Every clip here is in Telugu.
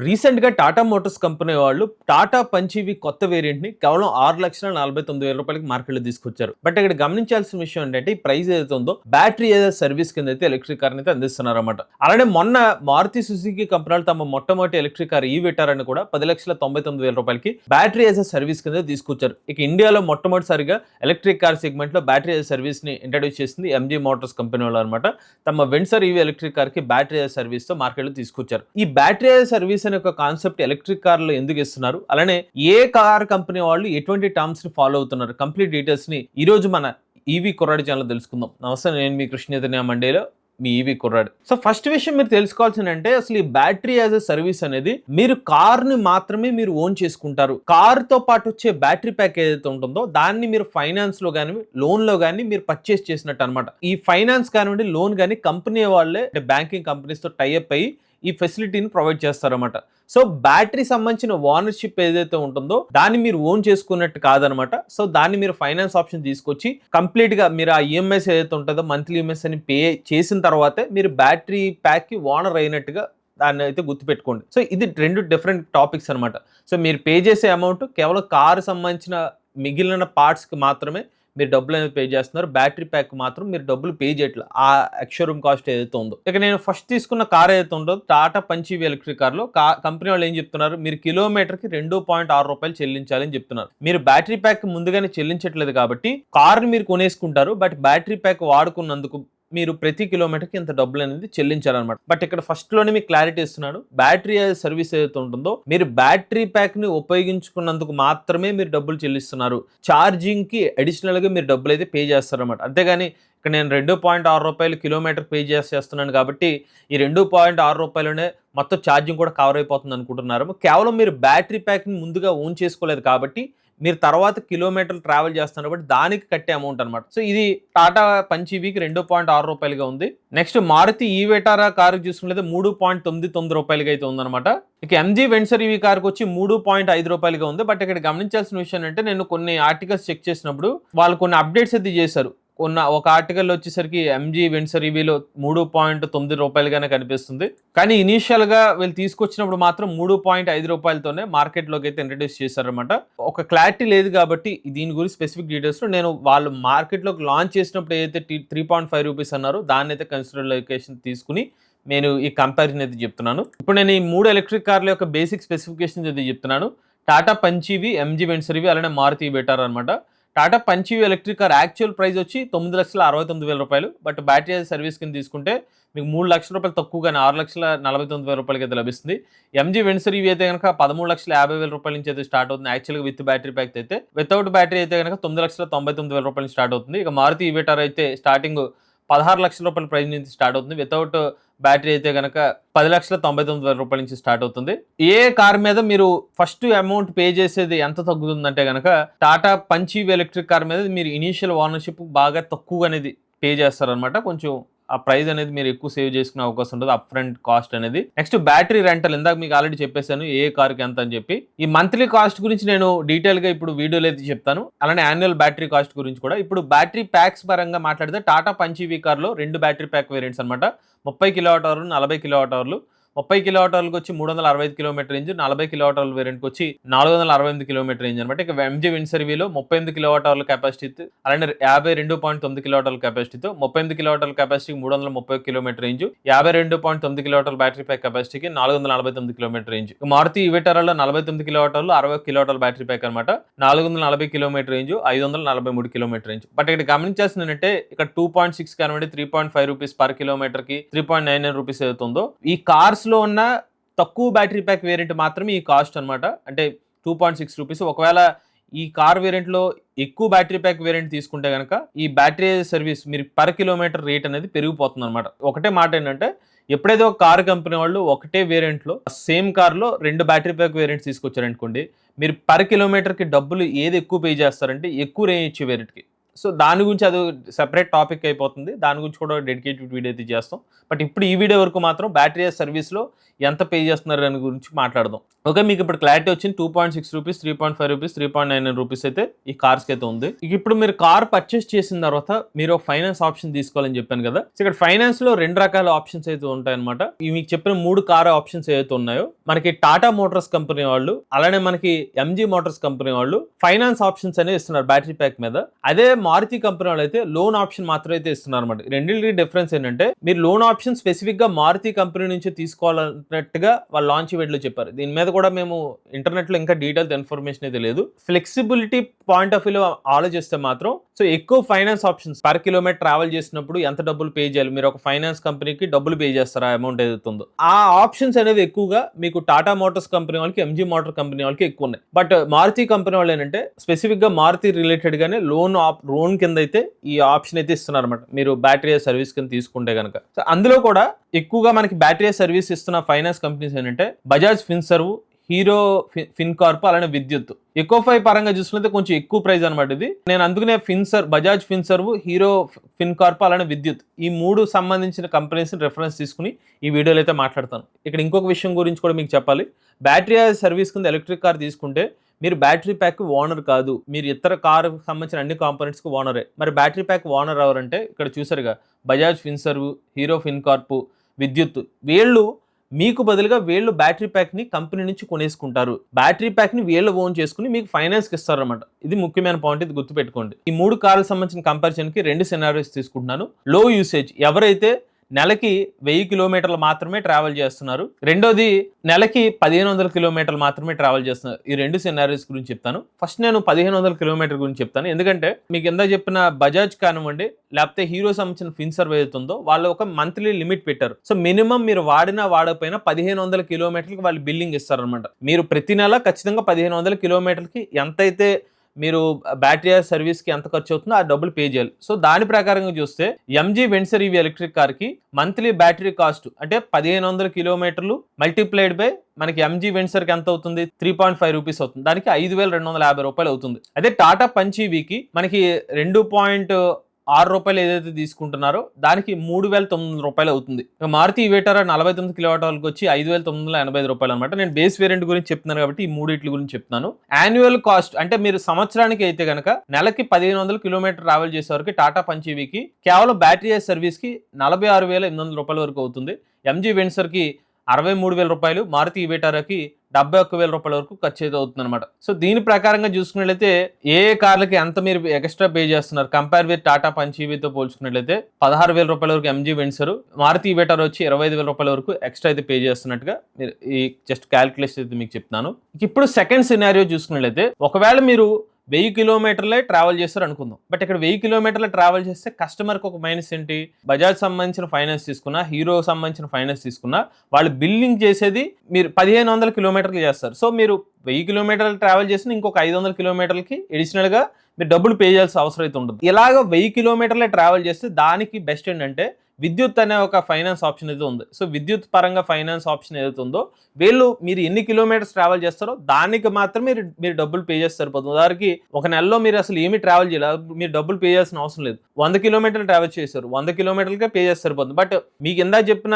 రీసెంట్ గా టాటా మోటార్స్ కంపెనీ వాళ్ళు టాటా పంచ్ ఈవీ కొత్త వేరియంట్ ని కేవలం 6,49,000 రూపాయలకి మార్కెట్లో తీసుకొచ్చారు. బట్ ఇక్కడ గమనించాల్సిన విషయం ఏంటంటే ఈ ప్రైస్ ఏదైతే ఉందో బ్యాటరీ ఏదో సర్వీస్ కింద అయితే ఎలక్ట్రిక్ కార్ అయితే అందిస్తున్నారు అన్నమాట. అలానే మొన్న మారుతి సుజుకి కంపెనీ తమ మొట్టమొదటి ఎలక్ట్రిక్ కార్ ఈ విటార్ అని కూడా 10,99,000 రూపాయలకి బ్యాటరీ ఏదో సర్వీస్ కింద తీసుకొచ్చారు. ఇక ఇండియాలో మొట్టమొదటిసారిగా ఎలక్ట్రిక్ కార్ సెగ్మెంట్ లో బ్యాటరీ ఏదో సర్వీస్ ని ఇంట్రడ్యూస్ చేసింది ఎంజీ మోటార్స్ కంపెనీ వాళ్ళు అనమాట. తమ వెన్సర్ ఈవీ ఎలక్ట్రిక్ కార్ కి బ్యాటరీ ఏదో సర్వీస్ తో మార్కెట్లో తీసుకొచ్చారు. ఈ బ్యాటరీ ఏదో సర్వీస్ అనే ఒక కాన్సెప్ట్ ఎలక్ట్రిక్ కార్లో ఎందుకు ఇస్తున్నారు, అలానే ఏ కార్ కంపెనీ వాళ్ళు ఎటువంటి టర్మ్స్ ని ఫాలో అవుతున్నారు, కంప్లీట్ డీటెయిల్స్ ని ఈ రోజు మన ఈవీ కుర్రాడి ఛానల్ తెలుసుకుందాం. నమస్తే, నేను మీ కృష్ణ చైతన్య మండేలో మీ ఈవీ కుర్రాడు. సో ఫస్ట్ విషయం మీరు తెలుసుకోవాల్సింది అంటే అసలు ఈ బ్యాటరీ యాజ్ ఎ సర్వీస్ అనేది మీరు కార్ ని మాత్రమే మీరు ఓన్ చేసుకుంటారు. కార్ తో పాటు వచ్చే బ్యాటరీ ప్యాక్ ఏదైతే ఉంటుందో దాన్ని మీరు ఫైనాన్స్ లో కానీ లోన్ లో కానీ మీరు పర్చేస్ చేసినట్టు అనమాట. ఈ ఫైనాన్స్ కానివ్వండి లోన్ కానీ కంపెనీ వాళ్ళే అంటే బ్యాంకింగ్ కంపెనీస్ తో టైఅప్ అయ్యి ఈ ఫెసిలిటీని ప్రొవైడ్ చేస్తారన్నమాట. సో బ్యాటరీ సంబంధించిన ఓనర్షిప్ ఏదైతే ఉంటుందో దాన్ని మీరు ఓన్ చేసుకున్నట్టు కాదనమాట. సో దాన్ని మీరు ఫైనాన్స్ ఆప్షన్ తీసుకొచ్చి కంప్లీట్ గా మీరు ఆ ఈఎంఐస్ ఏదైతే ఉంటుందో మంత్లీ ఈఎంఐస్ అని పే చేసిన తర్వాతే మీరు బ్యాటరీ ప్యాక్ కి ఓనర్ అయినట్టుగా దాన్ని అయితే గుర్తుపెట్టుకోండి. సో ఇది రెండు డిఫరెంట్ టాపిక్స్ అనమాట. సో మీరు పే చేసే అమౌంట్ కేవలం కారు సంబంధించిన మిగిలిన పార్ట్స్ కి మాత్రమే మీరు డబ్బులు అనేది పే చేస్తున్నారు. బ్యాటరీ ప్యాక్ మాత్రం మీరు డబ్బులు పే చేయట్లేదు, ఆ ఎక్స్‌షోరూమ్ కాస్ట్ ఏదైతే ఉందో. ఇక నేను ఫస్ట్ తీసుకున్న కార్ ఏదైతే ఉందో టాటా పంచ్ ఈవీ ఎలక్ట్రిక్ కార్లో కంపెనీ వాళ్ళు ఏం చెప్తున్నారు, మీరు కిలోమీటర్కి ₹2.6 చెల్లించాలని చెప్తున్నారు. మీరు బ్యాటరీ ప్యాక్ ముందుగానే చెల్లించట్లేదు కాబట్టి కార్ని మీరు కొనేసుకుంటారు, బట్ బ్యాటరీ ప్యాక్ వాడుకున్నందుకు మీరు ప్రతి కిలోమీటర్కి ఇంత డబ్బులు అనేది చెల్లించాలన్నమాట. బట్ ఇక్కడ ఫస్ట్ లోనే మీకు క్లారిటీ ఇస్తున్నాడు, బ్యాటరీ సర్వీస్ ఏదైతే ఉంటుందో మీరు బ్యాటరీ ప్యాక్ ని ఉపయోగించుకున్నందుకు మాత్రమే మీరు డబ్బులు చెల్లిస్తున్నారు. ఛార్జింగ్ కి అడిషనల్ గా మీరు డబ్బులు అయితే పే చేస్తారన్నమాట. అంతేగాని ఇక్కడ నేను ₹2.6 కిలోమీటర్ పే చేస్తున్నాను కాబట్టి ఈ ₹2.6 మొత్తం ఛార్జింగ్ కూడా కవర్ అయిపోతుంది అనుకుంటున్నారు. కేవలం మీరు బ్యాటరీ ప్యాక్ ని ముందుగా ఓన్ చేసుకోలేదు కాబట్టి మీరు తర్వాత కిలోమీటర్లు ట్రావెల్ చేస్తున్నారు కాబట్టి దానికి కట్టే అమౌంట్ అనమాట. సో ఇది టాటా పంచ్ ఈవీకి ₹2.6 ఉంది. నెక్స్ట్ మారుతి ఈ విటారా కారు చూసుకున్నట్లయితే ₹3.99 అయితే ఉందన్నమాట. ఇక ఎంజీ వెన్సర్ ఈవీ కార్కి వచ్చి ₹3.5 ఉంది. బట్ ఇక్కడ గమనించాల్సిన విషయం అంటే నేను కొన్ని ఆర్టికల్స్ చెక్ చేసినప్పుడు వాళ్ళు కొన్ని అప్డేట్స్ అయితే చేశారు. ఒక ఆర్టికల్ వచ్చేసరికి ఎంజీ వెన్సర్ ఈవీలో ₹3.9 కనిపిస్తుంది. కానీ ఇనీషియల్ గా వీళ్ళు తీసుకొచ్చినప్పుడు మాత్రం ₹3.5తోనే మార్కెట్ లోకి అయితే ఇంట్రడ్యూస్ చేశారనమాట. ఒక క్లారిటీ లేదు కాబట్టి దీని గురించి స్పెసిఫిక్ డీటెయిల్స్ నేను వాళ్ళు మార్కెట్ లోకి లాంచ్ చేసినప్పుడు ఏదైతే ₹3.5 అన్నారో దాన్ని అయితే కన్సిడరేషన్ తీసుకుని నేను ఈ కంపారిజన్ అయితే చెప్తున్నాను. ఇప్పుడు నేను ఈ 3 ఎలక్ట్రిక్ కార్ల యొక్క బేసిక్ స్పెసిఫికేషన్స్ అయితే చెప్తున్నాను. Tata punch EV, MG Windsor EV, అలానే మారుతి విటారా అనమాట. టాటా పంచ్ ఈవీ ఎలక్ట్రిక్ కార్ యాక్చువల్ ప్రైస్ వచ్చి ₹9,69,000. బట్ బ్యాటరీ సర్వీస్ కింద తీసుకుంటే మీకు ₹3,00,000 తక్కువగానే ₹6,49,000 అయితే లభిస్తుంది. ఎంజీ వెన్సర్ ఈవీ అయితే కనుక ₹13,50,000 నుంచి అయితే స్టార్ట్ అవుతుంది యాక్చువల్గా విత్ బ్యాటరీ ప్యాక్ అయితే. వితౌట్ బ్యాటరీ అయితే కనుక ₹9,99,000 నుంచి స్టార్ట్ అవుతుంది. ఇక మారుతి ఈ విటారా అయితే స్టార్టింగ్ ₹16,00,000 ప్రైస్ నుంచి స్టార్ట్ అవుతుంది. వితౌట్ బ్యాటరీ అయితే కనుక ₹10,99,000 నుంచి స్టార్ట్ అవుతుంది. ఏ కార్ మీద మీరు ఫస్ట్ అమౌంట్ పే చేసేది ఎంత తగ్గుతుందంటే కనుక టాటా పంచ్ ఈవీ ఎలక్ట్రిక్ కార్ మీద మీరు ఇనీషియల్ ఓనర్షిప్ బాగా తక్కువ అనేది పే చేస్తారనమాట. కొంచెం ఆ ప్రైస్ అనేది మీరు ఎక్కువ సేవ్ చేసుకునే అవకాశం ఉంటుంది, అప్ ఫ్రంట్ కాస్ట్ అనేది. నెక్స్ట్ బ్యాటరీ రెంటల్, ఇందాక మీకు ఆల్రెడీ చెప్పేశాను ఏ కార్కి ఎంత అని చెప్పి. ఈ మంత్లీ కాస్ట్ గురించి నేను డీటెయిల్ గా ఇప్పుడు వీడియోలో అయితే చెప్తాను, అలానే యాన్యువల్ బ్యాటరీ కాస్ట్ గురించి కూడా. ఇప్పుడు బ్యాటరీ ప్యాక్స్ పరంగా మాట్లాడితే టాటా పంచ్ ఈవీ కార్లో 2 బ్యాటరీ ప్యాక్ వేరియంట్స్ అనమాట. 30 kWh, 40 kWh. 30 kWhకి వచ్చి 365 కిలోమీటర్ రేంజ్, 40 kWh వేరియంట్కి వచ్చి 468 కిలోమీటర్ రేంజ్ అనమాట. ఇక ఎంజీ వెన్సర్ ఈవీలో 38 kWh కెపాసిటీ, అలానే 52.9 kWh కెపాసిటీతో 38 kWh కెపాసిటీకి 331 kilometer range, 52.9 kWh battery pack కెపాసిటీకి 449 కిలోమీటర్ రేంజ్. మారుతి ఈ విటారాలో 49 kWh, 60 kWh బ్యాటరీ ప్యాక్ అనమాట. 440 kilometer range, 543 kilometer range. But ఇక్కడ గమనించాల్సింది ఏంటంటే ఇక్కడ 2.6 కానివ్వండి ₹3.5 పర్ కిలోమీటర్కి ₹3.99 అవుతుందో ఈ కార్స్ లో ఉన్న తక్కువ బ్యాటరీ ప్యాక్ వేరియంట్ మాత్రమే ఈ కాస్ట్ అనమాట. అంటే ₹2.6. ఒకవేళ ఈ కార్ వేరియంట్ లో ఎక్కువ బ్యాటరీ ప్యాక్ వేరియంట్ తీసుకుంటే కనుక ఈ బ్యాటరీ సర్వీస్ మీరు పర్ కిలోమీటర్ రేట్ అనేది పెరిగిపోతుంది అనమాట. ఒకటే మాట ఏంటంటే ఎప్పుడైతే ఒక కార్ కంపెనీ వాళ్ళు ఒకటే వేరియంట్ లో సేమ్ కార్ లో 2 బ్యాటరీ ప్యాక్ వేరియంట్స్ తీసుకొచ్చారనుకోండి, మీరు పర్ కిలోమీటర్ కి డబ్బులు ఏది ఎక్కువ పే చేస్తారంటే ఎక్కువ రేంజ్ ఇచ్చే వేరియంట్ కి. సో దాని గురించి అది సెపరేట్ టాపిక్ అయిపోతుంది. దాని గురించి కూడా డెడికేటెడ్ వీడియో అయితే చేస్తాం. బట్ ఇప్పుడు ఈ వీడియో వరకు మాత్రం బ్యాటరీ సర్వీస్లో ఎంత పే చేస్తున్నారు దాని గురించి మాట్లాడదాం. ఓకే, మీకు ఇప్పుడు క్లారిటీ వచ్చింది. 2.6 రూపీస్, 3.5 రూపీస్, 3.99 రూపీస్ అయితే ఈ కార్స్కి అయితే ఉంది. ఇప్పుడు మీరు కార్ పర్చేస్ చేసిన తర్వాత మీరు ఒక ఫైనాన్స్ ఆప్షన్ తీసుకోవాలని చెప్పాను కదా. సో ఇక్కడ ఫైనాన్స్ లో 2 రకాల ఆప్షన్స్ అయితే ఉంటాయన్నమాట. ఇవి మీకు చెప్పిన 3 కార్ ఆప్షన్స్ ఏవైతే ఉన్నాయో మనకి టాటా మోటార్స్ కంపెనీ వాళ్ళు, అలానే మనకి ఎంజీ మోటార్స్ కంపెనీ వాళ్ళు ఫైనాన్స్ ఆప్షన్స్ అనేవి ఇస్తున్నారు బ్యాటరీ ప్యాక్ మీద. అదే మారుతి కంపెనీ వాళ్ళు అయితే లోన్ ఆప్షన్ మాత్రం అయితే ఇస్తున్నారు అనమాట. రెండింటికి డిఫరెన్స్ ఏంటంటే మీరు లోన్ ఆప్షన్ స్పెసిఫిక్ గా మారుతి కంపెనీ నుంచి తీసుకోవాలన్నట్టుగా వాళ్ళు లాంచ్ ఈవెంట్ లో చెప్పారు. దీని మీద కూడా మేము ఇంటర్నెట్ లో ఇంకా డీటెయిల్ ఇన్ఫర్మేషన్ అయితే లేదు. ఫ్లెక్సిబిలిటీ పాయింట్ ఆఫ్ వ్యూలో ఆలోచిస్తే మాత్రం సో ఎక్కువ finance options per kilometre travel చేసినప్పుడు ఎంత డబ్బులు పే చేయాలి, మీరు ఒక ఫైనాన్స్ కంపెనీకి డబ్బులు పే చేస్తారా అమౌంట్ ఏదైతే ఉందో ఆ ఆప్షన్స్ అనేవి ఎక్కువగా మీకు టాటా మోటార్స్ కంపెనీ వాళ్ళకి, ఎంజీ మోటార్ కంపెనీ వాళ్ళకి ఎక్కువ ఉన్నాయి. బట్ మారుతి కంపెనీ వాళ్ళు ఏంటంటే స్పెసిఫిక్ గా మారుతి రిలేటెడ్ గానే లోన్ కింద అయితే ఈ ఆప్షన్ అయితే ఇస్తున్నారు అనమాట. మీరు బ్యాటరీ సర్వీస్ కింద తీసుకుంటే కనుక. సో అందులో కూడా ఎక్కువగా మనకి బ్యాటరీ సర్వీస్ ఇస్తున్న ఫైనాన్స్ కంపెనీస్ ఏంటంటే బజాజ్ ఫిన్సర్వ్, హీరో ఫిన్కార్ప్, అలానే విద్యుత్. ఎకోఫై పరంగా చూసుకుంటే కొంచెం ఎక్కువ ప్రైస్ అనమాట ఇది. నేను అందుకనే బజాజ్ ఫిన్సర్వ్, హీరో ఫిన్కార్ప్, అలానే విద్యుత్ ఈ 3 సంబంధించిన కంపెనీస్ రెఫరెన్స్ తీసుకుని ఈ వీడియోలో అయితే మాట్లాడతాను. ఇక్కడ ఇంకొక విషయం గురించి కూడా మీకు చెప్పాలి. బ్యాటరీ సర్వీస్ కింద ఎలక్ట్రిక్ కార్ తీసుకుంటే మీరు బ్యాటరీ ప్యాక్ ఓనర్ కాదు, మీరు ఇతర కారు సంబంధించిన అన్ని కాంపోనెంట్స్కి ఓనరే. మరి బ్యాటరీ ప్యాక్ ఓనర్ ఎవరంటే ఇక్కడ చూసారుగా బజాజ్ ఫిన్సర్వ్, హీరో ఫిన్కార్ప్, విద్యుత్. వీళ్ళు మీకు బదులుగా వీళ్ళు బ్యాటరీ ప్యాక్ ని కంపెనీ నుంచి కొనేసుకుంటారు. బ్యాటరీ ప్యాక్ ని వీళ్ళు ఓన్ చేసుకుని మీకు ఫైనాన్స్ కి ఇస్తారు అనమాట. ఇది ముఖ్యమైన పాయింట్, ఇది గుర్తుపెట్టుకోండి. ఈ 3 కార్లకు సంబంధించిన కంపారిజన్ కి 2 సినారియోస్ తీసుకుంటున్నాను. లో యూసేజ్ ఎవరైతే నెలకి 1000 కిలోమీటర్లు మాత్రమే ట్రావెల్ చేస్తున్నారు, రెండోది నెలకి 1500 కిలోమీటర్లు మాత్రమే ట్రావెల్ చేస్తున్నారు. ఈ 2 సినారియోస్ గురించి చెప్తాను. ఫస్ట్ నేను 1500 కిలోమీటర్ గురించి చెప్తాను. ఎందుకంటే మీకు ఎంత చెప్పిన బజాజ్ కానివ్వండి, లేకపోతే హీరో సంబంధించిన ఫిన్సర్వ్ ఏదైతుందో వాళ్ళు ఒక మంత్లీ లిమిట్ పెట్టారు. సో మినిమం మీరు వాడినా వాడకపోయినా 1500 కిలోమీటర్లకి వాళ్ళు బిల్లింగ్ ఇస్తారనమాట. మీరు ప్రతి నెల ఖచ్చితంగా 1500 కిలోమీటర్లకి ఎంతైతే మీరు బ్యాటరీ సర్వీస్కి ఎంత ఖర్చు అవుతుందో ఆ డబ్బులు పే చేయాలి. సో దాని ప్రకారంగా చూస్తే ఎంజీ వెన్సర్ ఈవీ ఎలక్ట్రిక్ కార్కి మంత్లీ బ్యాటరీ కాస్ట్ అంటే 1500 కిలోమీటర్లు మల్టిప్లైడ్ బై మనకి ఎంజీ వెన్సర్కి ఎంత అవుతుంది, 3.5 రూపీస్ అవుతుంది. దానికి 5250 రూపాయలు అవుతుంది. అదే టాటా పంచ్ ఈవీకి మనకి 2.6 రూపాయలు ఏదైతే తీసుకుంటున్నారో దానికి 3900 రూపాయలు అవుతుంది. మారుతి ఇవేటారా 49 కిలోవాట్లకు వచ్చి 5985 రూపాయలు అనమాట. నేను బేస్ వేరియంట్ గురించి చెప్తున్నాను కాబట్టి ఈ మూడిట్ల గురించి చెప్తున్నాను. యాన్యువల్ కాస్ట్ అంటే మీరు సంవత్సరానికి అయితే కనుక నెలకి 1500 కిలోమీటర్ ట్రావెల్ చేసే వరకు టాటా పంచ్ ఈవీకి కేవలం బ్యాటరీ సర్వీస్ కి 46,800 రూపాయల వరకు అవుతుంది. ఎంజీ వెన్సర్ కి 63,000 రూపాయలు, మారుతి ఇవేటారాకి 71,000 రూపాయల వరకు ఖర్చు అయితే అవుతుంది అనమాట. సో దీని ప్రకారంగా చూసుకున్నట్లయితే ఏ కార్లకి ఎంత మీరు ఎక్స్ట్రా పే చేస్తున్నారు కంపేర్ విత్ టాటా పంచ్ ఈవీతో పోల్చుకున్నట్లయితే 16,000 రూపాయల వరకు ఎంజీ వెన్సర్, మారుతి ఇవేటారా వచ్చి 25,000 రూపాయల వరకు ఎక్స్ట్రా అయితే పే చేస్తున్నట్టుగా మీరు ఈ జస్ట్ క్యాలిక్యులేషన్ అయితే మీకు చెప్తున్నాను. ఇప్పుడు సెకండ్ సినారియో చూసుకున్నట్లయితే ఒకవేళ మీరు 1000 కిలోమీటర్లే ట్రావెల్ చేస్తారు అనుకుందాం. బట్ ఇక్కడ 1000 కిలోమీటర్లు ట్రావెల్ చేస్తే కస్టమర్కి ఒక మైనస్ ఏంటి, బజాజ్ సంబంధించిన ఫైనాన్స్ తీసుకున్నా, హీరో సంబంధించిన ఫైనాన్స్ తీసుకున్నా వాళ్ళు బిల్లింగ్ చేసేది మీరు 1500 కిలోమీటర్లు చేస్తారు. సో మీరు 1000 కిలోమీటర్లు ట్రావెల్ చేసిన ఇంకొక 500 కిలోమీటర్లకి అడిషనల్గా మీరు డబ్బులు పే చేయాల్సిన అవసరం అయితే ఉండదు. ఇలాగ 1000 కిలోమీటర్లే ట్రావెల్ చేస్తే దానికి బెస్ట్ ఏంటంటే విద్యుత్ అనే ఒక ఫైనాన్స్ ఆప్షన్ అయితే ఉంది. సో విద్యుత్ పరంగా ఫైనాన్స్ ఆప్షన్ ఏదైతే ఉందో వీళ్ళు మీరు ఎన్ని కిలోమీటర్స్ ట్రావెల్ చేస్తారో దానికి మాత్రమే మీరు డబ్బులు పే చేస్తే సరిపోతుంది. ఉదాహరణకి ఒక నెలలో మీరు అసలు ఏమి ట్రావెల్ చేయలేదు, మీరు డబ్బులు పే చేయాల్సిన అవసరం లేదు. 100 కిలోమీటర్లు ట్రావెల్ చేశారు, 100 కిలోమీటర్లకే పే చేస్తే సరిపోతుంది. బట్ మీకు ఇందా చెప్పిన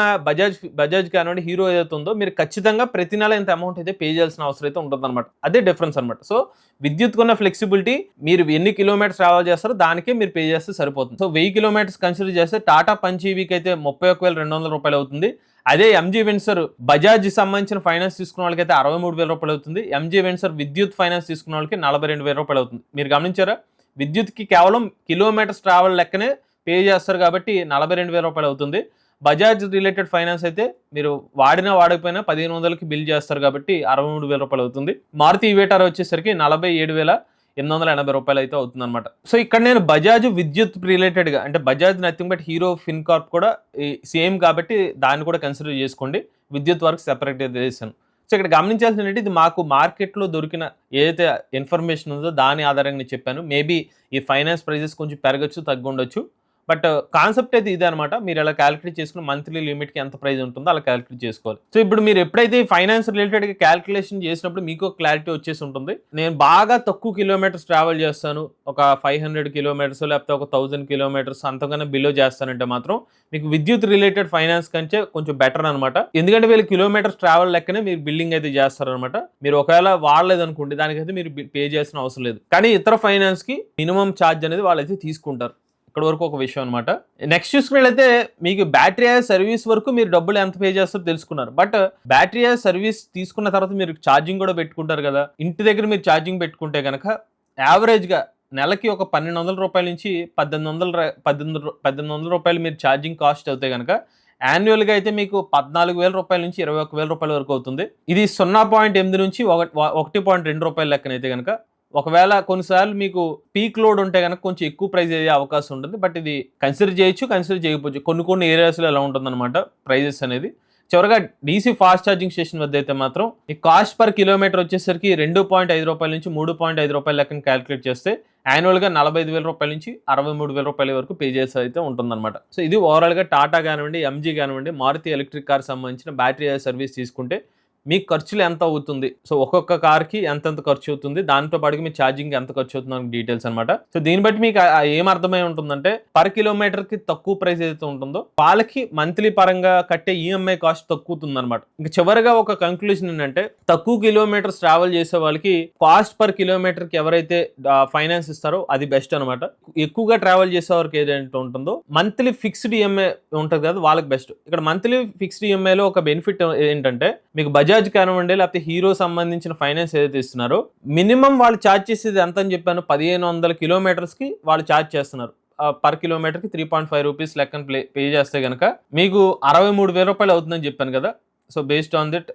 బజాజ్ కానివ్వండి, హీరో ఏదైతే ఉందో మీరు ఖచ్చితంగా ప్రతి నెల ఇంత అమౌంట్ అయితే పే చేయాల్సిన అవసరం అయితే ఉంటుంది అనమాట. అదే డిఫరెన్స్ అనమాట. సో విద్యుత్ కొన్న ఫ్లెక్సిబిలిటీ మీరు ఎన్ని కిలోమీటర్స్ ట్రావెల్ చేస్తారో దానికే మీరు పే చేస్తే సరిపోతుంది. సో 1000 కిలోమీటర్స్ కన్సిడర్ చేస్తే టాటా పంచ్ ఈవీకి అయితే 31,200 రూపాయలు అవుతుంది. అదే ఎంజీ వెన్సర్ బజాజ్ సంబంధించిన ఫైనాన్స్ తీసుకున్న వాళ్ళకైతే 63,000 రూపాయలు అవుతుంది. ఎంజీ వెన్సర్ విద్యుత్ ఫైనాన్స్ తీసుకున్న వాళ్ళకి 42,000 రూపాయలు అవుతుంది. మీరు గమనించారా, విద్యుత్కి కేవలం కిలోమీటర్స్ ట్రావెల్ లెక్కనే పే చేస్తారు కాబట్టి 42,000 రూపాయలు అవుతుంది. బజాజ్ రిలేటెడ్ ఫైనాన్స్ అయితే మీరు వాడినా వాడకపోయినా 1500కి బిల్ చేస్తారు కాబట్టి 63,000 రూపాయలు అవుతుంది. మారుతి ఇవేటారా వచ్చేసరికి 47,880 రూపాయలు అయితే అవుతుంది అనమాట. సో ఇక్కడ నేను బజాజ్ విద్యుత్ రిలేటెడ్ గా అంటే Bajaj nothing but hero Fincorp కూడా సేమ్ కాబట్టి దాన్ని కూడా కన్సిడర్ చేసుకోండి. విద్యుత్ వరకు సెపరేట్ అయితే చేశాను. సో ఇక్కడ గమనించాల్సింది ఇది మాకు మార్కెట్లో దొరికిన ఏదైతే ఇన్ఫర్మేషన్ ఉందో దాని ఆధారంగా చెప్పాను. మేబీ ఈ ఫైనాన్స్ ప్రైజెస్ కొంచెం పెరగచ్చు, తగ్గుండొచ్చు. బట్ కాన్సెప్ట్ అయితే ఇదే అనమాట. మీరు ఎలా క్యాలిక్యులేట్ చేసుకుని మంత్లీ లిమిట్కి ఎంత ప్రైస్ ఉంటుందో అలా క్యాలిక్యులేట్ చేసుకోవాలి. సో ఇప్పుడు మీరు ఎప్పుడైతే ఫైనాన్స్ రిలేటెడ్గా క్యాలిక్యులేషన్ చేసినప్పుడు మీకు క్లారిటీ వచ్చేసి ఉంటుంది. నేను బాగా తక్కువ కిలోమీటర్స్ ట్రావెల్ చేస్తాను, ఒక 500 కిలోమీటర్స్ లేకపోతే ఒక 1000 కిలోమీటర్స్ అంతకన్నా బిలో చేస్తానంటే మాత్రం మీకు విద్యుత్ రిలేటెడ్ ఫైనాన్స్ కంటే కొంచెం బెటర్ అనమాట. ఎందుకంటే వీళ్ళు కిలోమీటర్స్ ట్రావెల్ లెక్కనే మీరు బిల్లింగ్ అయితే చేస్తారనమాట. మీరు ఒకవేళ వాడలేదు అనుకోండి, దానికైతే మీరు పే చేయాల్సిన అవసరం లేదు. కానీ ఇతర ఫైనాన్స్ కి మినిమం ఛార్జ్ అనేది వాళ్ళైతే తీసుకుంటారు. ఇక్కడ వరకు ఒక విషయం అనమాట. నెక్స్ట్ చూసుకున్నట్లయితే మీకు బ్యాటరీ యాజ్ సర్వీస్ వరకు మీరు డబ్బులు ఎంత పే చేస్తారో తెలుసుకున్నారు. బట్ బ్యాటరీ యాజ్ సర్వీస్ తీసుకున్న తర్వాత మీరు ఛార్జింగ్ కూడా పెట్టుకుంటారు కదా. ఇంటి దగ్గర మీరు ఛార్జింగ్ పెట్టుకుంటే కనుక యావరేజ్గా నెలకి ఒక 1200 రూపాయల నుంచి 1800 రూపాయలు మీరు ఛార్జింగ్ కాస్ట్ అవుతాయి కనుక యాన్యువల్గా అయితే మీకు 14,000 రూపాయల నుంచి 21,000 రూపాయల వరకు అవుతుంది. ఇది 0.8 నుంచి 1.2 రూపాయల లెక్కనైతే కనుక. ఒకవేళ కొన్నిసార్లు మీకు పీక్ లోడ్ ఉంటే కనుక కొంచెం ఎక్కువ ప్రైస్ అయ్యే అవకాశం ఉంటుంది. బట్ ఇది కన్సిడర్ చేయొచ్చు, కన్సిడర్ చేయకపోవచ్చు. కొన్ని ఏరియాస్లో ఎలా ఉంటుందన్నమాట ప్రైజెస్ అనేది. చివరిగా డీసీ ఫాస్ట్ ఛార్జింగ్ స్టేషన్ వద్ద అయితే మాత్రం ఈ కాస్ట్ పర్ కిలోమీటర్ వచ్చేసరికి 2.5 రూపాయల నుంచి 3.5 రూపాయల లెక్కన క్యాలిక్యులేట్ చేస్తే యాన్యువల్గా 45,000 రూపాయల నుంచి 63,000 రూపాయల వరకు పే చేసి అయితే ఉంటుందన్నమాట. సో ఇది ఓవరాల్గా టాటా కానివ్వండి, ఎంజీ కానివ్వండి, మారుతి ఎలక్ట్రిక్ కార్ సంబంధించిన బ్యాటరీ సర్వీస్ తీసుకుంటే మీకు ఖర్చులు ఎంత అవుతుంది, సో ఒక్కొక్క కార్కి ఎంతెంత ఖర్చు అవుతుంది, దాంతో పాటు మీ ఛార్జింగ్ ఎంత ఖర్చు అవుతుంది డీటెయిల్స్ అనమాట. సో దీన్ని బట్టి మీకు ఏం అర్థమై ఉంటుందంటే పర్ కిలోమీటర్కి తక్కువ ప్రైస్ ఏదైతే ఉంటుందో వాళ్ళకి మంత్లీ పరంగా కట్టే ఈఎంఐ కాస్ట్ తక్కువతుంది అనమాట. ఇంకా చివరిగా ఒక కంక్లూజన్ ఏంటంటే తక్కువ కిలోమీటర్స్ ట్రావెల్ చేసే వాళ్ళకి కాస్ట్ పర్ కిలోమీటర్కి ఎవరైతే ఫైనాన్స్ ఇస్తారో అది బెస్ట్ అనమాట. ఎక్కువగా ట్రావెల్ చేసే వారికి ఏదైతే ఉంటుందో మంత్లీ ఫిక్స్డ్ ఈఎంఐ ఉంటుంది కదా వాళ్ళకి బెస్ట్. ఇక్కడ మంత్లీ ఫిక్స్డ్ ఈఎంఐలో ఒక బెనిఫిట్ ఏంటంటే మీకు బజాజ్ కానివ్వండి లేకపోతే హీరో సంబంధించిన ఫైనాన్స్ ఏదైతే ఇస్తున్నారో మినిమం వాళ్ళు ఛార్జ్ చేసేది ఎంత అని చెప్పాను, 1500 కిలోమీటర్స్ కి వాళ్ళు ఛార్జ్ చేస్తున్నారు. పర్ కిలోమీటర్ కి 3.5 రూపీస్ లెక్కన పే చేస్తే కనుక మీకు 63,000 రూపాయలు అవుతుందని చెప్పాను కదా. సో బేస్డ్ ఆన్ దిట్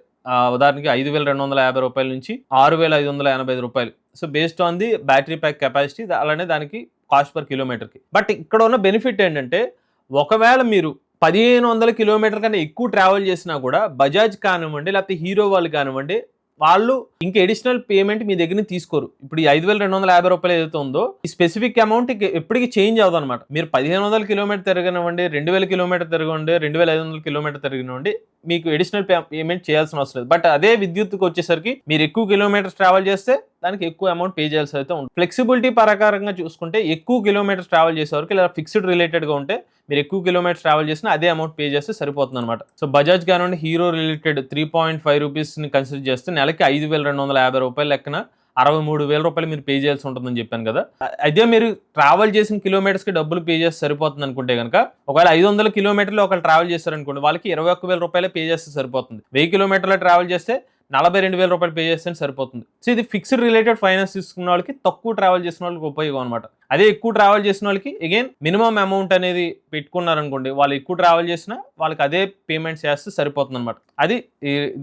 ఉదాహరణకి 5,250 రూపాయల నుంచి 6,585 రూపాయలు. So based on the battery pack capacity, అలానే దానికి కాస్ట్ పర్ కిలోమీటర్కి. బట్ ఇక్కడ ఉన్న బెనిఫిట్ ఏంటంటే ఒకవేళ మీరు 1500 కిలోమీటర్ కన్నా ఎక్కువ ట్రావెల్ చేసినా కూడా బజాజ్ కానివ్వండి లేకపోతే హీరో వాళ్ళు కానివ్వండి వాళ్ళు ఇంకా ఎడిషనల్ పేమెంట్ మీ దగ్గర తీసుకోరు. ఇప్పుడు ఈ 5,250 రూపాయలు ఏదైతే ఉందో ఈ స్పెసిఫిక్ అమౌంట్ ఎప్పటికీ చేంజ్ అవ్వదు అనమాట. మీరు 1,500 కిలోమీటర్ తిరగనివ్వండి, 2,000 కిలోమీటర్ తిరగండి, 2,500 కిలోమీటర్ తిరగనివ్వండి, మీకు ఎడిషనల్ పేమెంట్ చేయాల్సిన అవసరం లేదు. బట్ అదే విద్యుత్తుకు వచ్చేసరికి మీరు ఎక్కువ కిలోమీటర్స్ ట్రావెల్ చేస్తే దానికి ఎక్కువ అమౌంట్ పే చేయాల్సి అయితే ఉంటుంది. ఫ్లెక్సిబిలిటీ ప్రకారంగా చూసుకుంటే ఎక్కువ కిలోమీటర్స్ ట్రావెల్ చేసేవారికి లేదా ఫిక్స్డ్ రిలేటెడ్గా ఉంటే మీరు ఎక్కువ కిలోమీటర్స్ ట్రావెల్ చేసినా అదే అమౌంట్ పే చేస్తే సరిపోతుంది అనమాట. సో బజాజ్ కానివ్వండి హీరో రిలేటెడ్ 3.5 రూపీస్ని కన్సిడర్ చేస్తే నెలకి 5,250 రూపాయలు లెక్కన 63,000 రూపాయలు మీరు పే చేయాల్సి ఉంటుందని చెప్పాను కదా. అదే మీరు ట్రావెల్ చేసిన కిలోమీటర్స్కి డబ్బులు పే చేస్తే సరిపోతుంది అనుకుంటే కనుక ఒకవేళ 500 కిలోమీటర్లు ఒకవేళ ట్రావెల్ చేస్తారనుకోండి వాళ్ళకి 21,000 రూపాయలు పే చేస్తే సరిపోతుంది. 1000 కిలోమీటర్లు ట్రావెల్ చేస్తే 42,000 రూపాయలు పే చేస్తే సరిపోతుంది. సో ఇది ఫిక్స్డ్ రిలేటెడ్ ఫైనాన్స్ తీసుకున్న వాళ్ళకి, తక్కువ ట్రావెల్ చేసిన వాళ్ళకి ఉపయోగం అనమాట. అదే ఎక్కువ ట్రావెల్ చేసిన వాళ్ళకి అగైన్ మినిమం అమౌంట్ అనేది పెట్టుకున్నారనుకోండి, వాళ్ళు ఎక్కువ ట్రావెల్ చేసినా వాళ్ళకి అదే పేమెంట్స్ చేస్తే సరిపోతుంది అనమాట. అది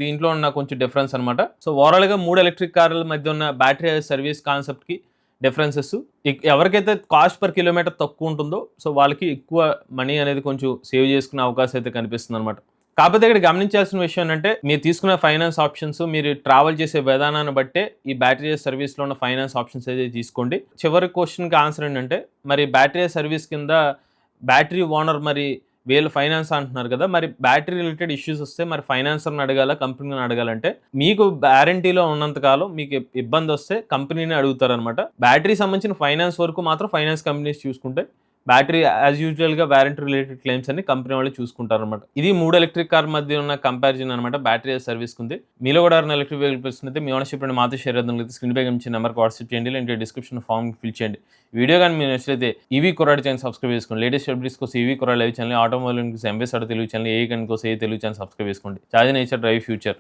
దీంట్లో ఉన్న కొంచెం డిఫరెన్స్ అనమాట. సో ఓవరాల్గా 3 ఎలక్ట్రిక్ కార్ల మధ్య ఉన్న బ్యాటరీ సర్వీస్ కాన్సెప్ట్కి డిఫరెన్సెస్. ఎవరికైతే కాస్ట్ పర్ కిలోమీటర్ తక్కువ ఉంటుందో సో వాళ్ళకి ఎక్కువ మనీ అనేది కొంచెం సేవ్ చేసుకునే అవకాశం అయితే కనిపిస్తుంది అనమాట. కాకపోతే ఇక్కడ గమనించాల్సిన విషయం ఏంటంటే మీరు తీసుకున్న ఫైనాన్స్ ఆప్షన్స్ మీరు ట్రావెల్ చేసే విధానాన్ని బట్టే ఈ బ్యాటరీ సర్వీస్లో ఉన్న ఫైనాన్స్ ఆప్షన్స్ అయితే తీసుకోండి. చివరి క్వశ్చన్కి ఆన్సర్ ఏంటంటే మరి బ్యాటరీ సర్వీస్ కింద బ్యాటరీ ఓనర్ మరి వీళ్ళు ఫైనాన్స్ అంటున్నారు కదా, మరి బ్యాటరీ రిలేటెడ్ ఇష్యూస్ వస్తే మరి ఫైనాన్సర్ని అడగాల కంపెనీని అడగాలంటే మీకు వారంటీలో ఉన్నంతకాలం మీకు ఇబ్బంది వస్తే కంపెనీని అడుగుతారనమాట. బ్యాటరీ సంబంధించిన ఫైనాన్స్ వరకు మాత్రం ఫైనాన్స్ కంపెనీస్ చూసుకుంటే బ్యాటరీ యాజ్ యూజువల్గా వారంటీ రిలేటెడ్ క్లెయిమ్స్ అన్ని కంపెనీ వాళ్ళు చూసుకుంటారు అనమాట. ఇది 3 ఎలక్ట్రిక్ కార్ మధ్య ఉన్న కంపారిజన్ అనమాట బ్యాటరీ సర్వీస్ ఉంది. మీలో కూడా ఎలక్ట్రిక్ వెహికల్స్ అయితే మీ ఓనర్షిప్ అండ్ మాతో షేర్ చేద్దాం. స్క్రీన్ పై కనిపించే నెంబర్కి వాట్సాప్ చేయండి, లేదంటే డిస్క్రిప్షన్ ఫామ్ ఫిల్ చేయండి. వీడియో కానీ మీరు నచ్చితే ఈవీ కొరాడ్ ఛానల్ సబ్స్క్రైబ్ చేసుకోండి. లేటెస్ట్ అప్డేట్స్ కోసం ఈవీ కొరాడ్ live channel, automobile MBS Telugu channel, ఏ కన్ కోసం ఏ తెలుగు ఛానల్ సబ్స్క్రైబ్ చేసుకోండి. Charge nature drive future.